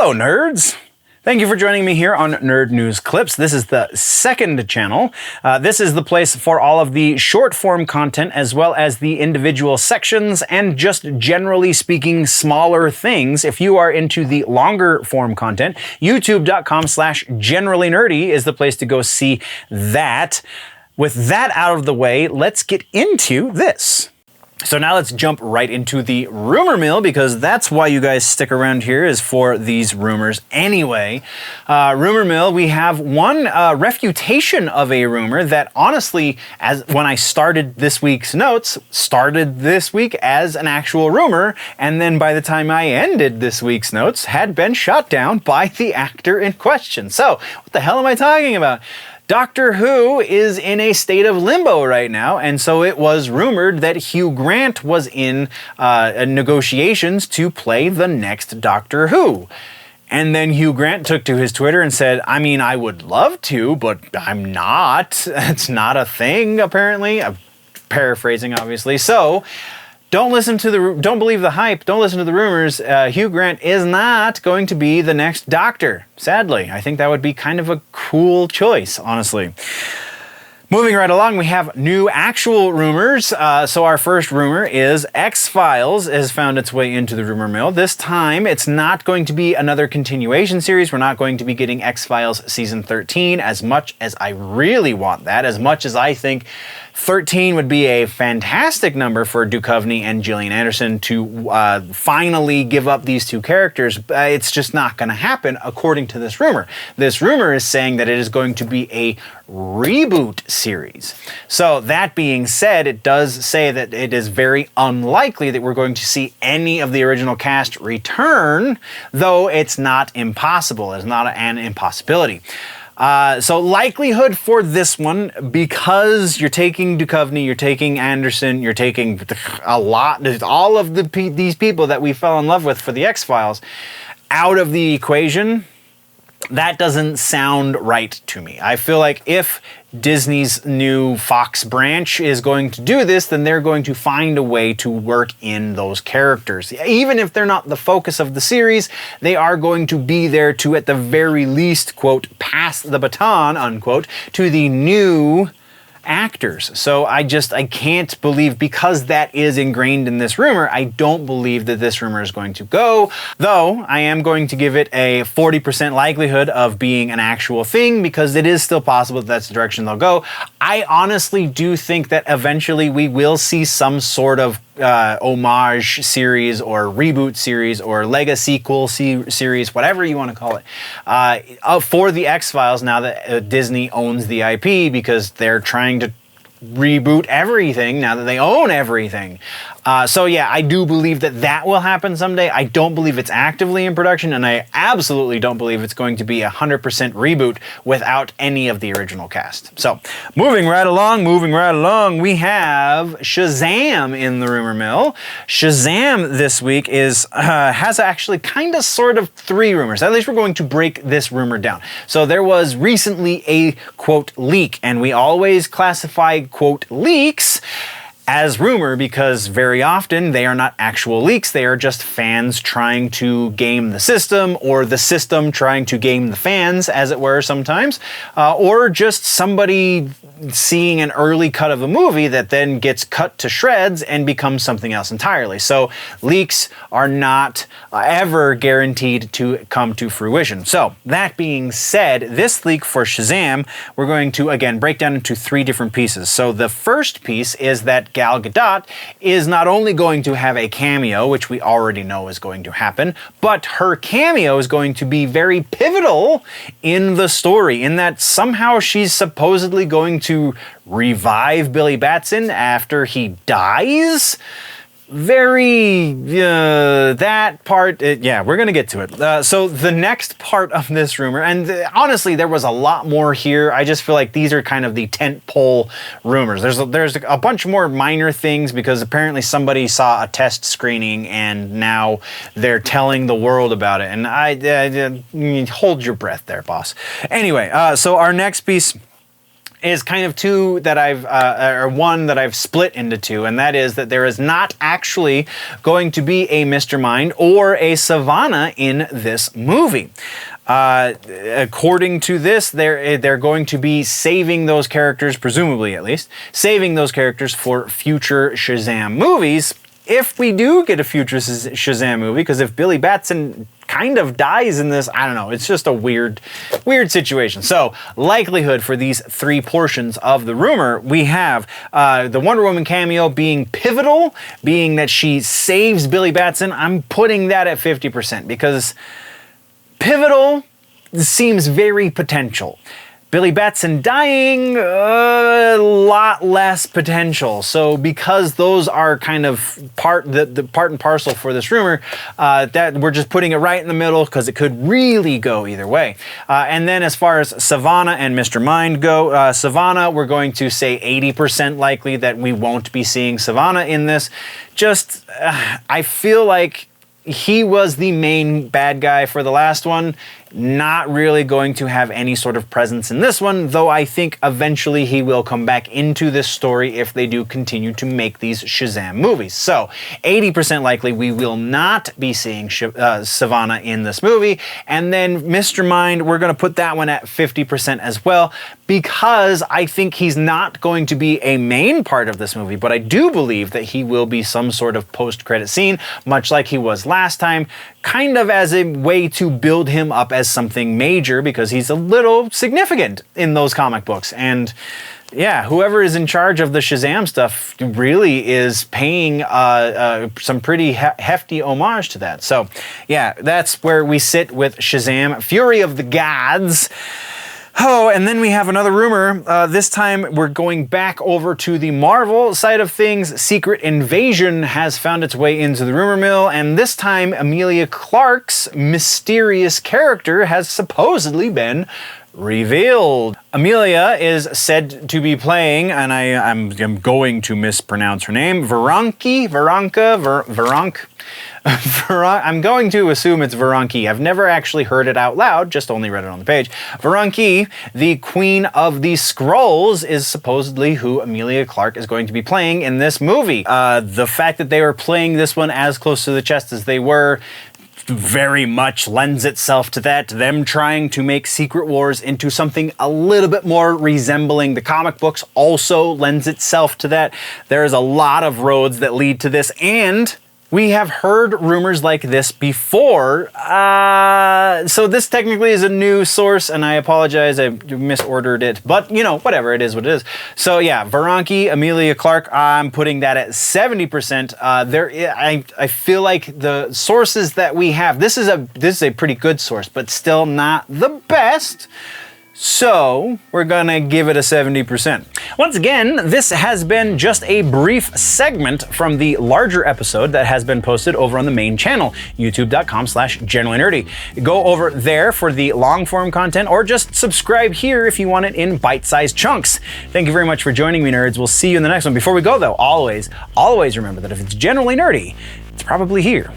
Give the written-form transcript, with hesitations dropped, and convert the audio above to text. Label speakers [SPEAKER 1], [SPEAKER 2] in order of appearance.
[SPEAKER 1] Hello, nerds! Thank you for joining me here on Nerd News Clips. This is the second channel. This is the place for all of the short-form content as well as the individual sections and just generally speaking smaller things. If you are into the longer form content, youtube.com/generallynerdy is the place to go see that. With that out of the way, let's get into this. So now let's jump right into the rumor mill, because that's why you guys stick around here, is for these rumors anyway. Rumor mill, we have one refutation of a rumor that honestly, when I started this week's notes, started this week as an actual rumor, and then by the time I ended this week's notes, had been shot down by the actor in question. So, what the hell am I talking about? Doctor Who is in a state of limbo right now, and so it was rumored that Hugh Grant was in negotiations to play the next Doctor Who. And then Hugh Grant took to his Twitter and said, I mean, I would love to, but I'm not. It's not a thing, apparently. I'm paraphrasing, obviously. So, don't believe the hype, don't listen to the rumors. Hugh Grant is not going to be the next Doctor, sadly. I think that would be kind of a cool choice, honestly. Moving right along, we have new actual rumors. So our first rumor is X-Files has found its way into the rumor mill. This time, it's not going to be another continuation series. We're not going to be getting X-Files Season 13, as much as I really want that, as much as I think 13 would be a fantastic number for Duchovny and Gillian Anderson to finally give up these two characters. It's just not going to happen, according to this rumor. This rumor is saying that it is going to be a reboot series. So that being said, it does say that it is very unlikely that we're going to see any of the original cast return, though it's not impossible. It's not an impossibility. So likelihood for this one, because you're taking Duchovny, you're taking Anderson, you're taking all of these people that we fell in love with for the X-Files out of the equation, that doesn't sound right to me. I feel like if Disney's new Fox branch is going to do this, then they're going to find a way to work in those characters. Even if they're not the focus of the series, they are going to be there to, at the very least, quote, pass the baton, unquote, to the new actors. So I can't believe, because that is ingrained in this rumor, I don't believe that this rumor is going to go, though I am going to give it a 40% likelihood of being an actual thing, because it is still possible that that's the direction they'll go. I honestly do think that eventually we will see some sort of homage series or reboot series or legacy-quel series, whatever you want to call it, for the X-Files, now that Disney owns the IP, because they're trying to reboot everything now that they own everything. So yeah, I do believe that that will happen someday. I don't believe it's actively in production, and I absolutely don't believe it's going to be 100% reboot without any of the original cast. So, moving right along, we have Shazam in the rumor mill. Shazam this week has actually kind of sort of three rumors. At least we're going to break this rumor down. So there was recently a, quote, leak, and we always classify, quote, leaks as rumor, because very often they are not actual leaks. They are just fans trying to game the system, or the system trying to game the fans, as it were, sometimes, or just somebody seeing an early cut of a movie that then gets cut to shreds and becomes something else entirely. So leaks are not ever guaranteed to come to fruition. So that being said, this leak for Shazam, we're going to again break down into three different pieces. So the first piece is that Gal Gadot is not only going to have a cameo, which we already know is going to happen, but her cameo is going to be very pivotal in the story, in that somehow she's supposedly going to revive Billy Batson after he dies. That part, yeah, we're gonna get to it. So the next part of this rumor, and honestly, there was a lot more here. I just feel like these are kind of the tentpole rumors. There's a bunch more minor things, because apparently somebody saw a test screening and now they're telling the world about it. And I hold your breath there, boss. Anyway, so our next piece is kind of two that or one that I've split into two, and that is that there is not actually going to be a Mr. Mind or a Sivana in this movie. According to this, they're going to be saving those characters, presumably at least, saving those characters for future Shazam movies. If we do get a future Shazam movie, because if Billy Batson kind of dies in this, I don't know, it's just a weird situation. So, likelihood for these three portions of the rumor, we have the Wonder Woman cameo being pivotal, being that she saves Billy Batson. I'm putting that at 50% because pivotal seems very potential. Billy Batson dying, a lot less potential. So because those are kind of the part and parcel for this rumor, that we're just putting it right in the middle because it could really go either way. And then as far as Sivana and Mr. Mind go, Sivana, we're going to say 80% likely that we won't be seeing Sivana in this. Just, I feel like he was the main bad guy for the last one. Not really going to have any sort of presence in this one, though I think eventually he will come back into this story if they do continue to make these Shazam movies. So 80% likely we will not be seeing Sivana in this movie. And then Mr. Mind, we're going to put that one at 50% as well, because I think he's not going to be a main part of this movie, but I do believe that he will be some sort of post-credit scene, much like he was last time, kind of as a way to build him up as something major, because he's a little significant in those comic books. And yeah, whoever is in charge of the Shazam stuff really is paying some pretty hefty homage to that. So yeah, that's where we sit with Shazam, Fury of the Gods. Oh, and then we have another rumor. This time we're going back over to the Marvel side of things. Secret Invasion has found its way into the rumor mill, and this time Emilia Clarke's mysterious character has supposedly been revealed. Emilia is said to be playing, and I'm going to mispronounce her name, Veranke. I'm going to assume it's Veranke. I've never actually heard it out loud, just only read it on the page. Veranke, the Queen of the Skrulls, is supposedly who Emilia Clarke is going to be playing in this movie. The fact that they were playing this one as close to the chest as they were very much lends itself to that. Them trying to make Secret Wars into something a little bit more resembling the comic books also lends itself to that. There's a lot of roads that lead to this, and we have heard rumors like this before, so this technically is a new source, and I apologize, I misordered it, but you know, whatever, it is what it is. So yeah, Veranke, Emilia Clarke, I'm putting that at 70%. I feel like the sources that we have, this is a pretty good source, but still not the best. So we're gonna give it a 70%. Once again, this has been just a brief segment from the larger episode that has been posted over on the main channel, youtube.com/generallynerdy. Go over there for the long form content, or just subscribe here if you want it in bite-sized chunks. Thank you very much for joining me, nerds. We'll see you in the next one. Before we go though, always remember that if it's generally nerdy, it's probably here.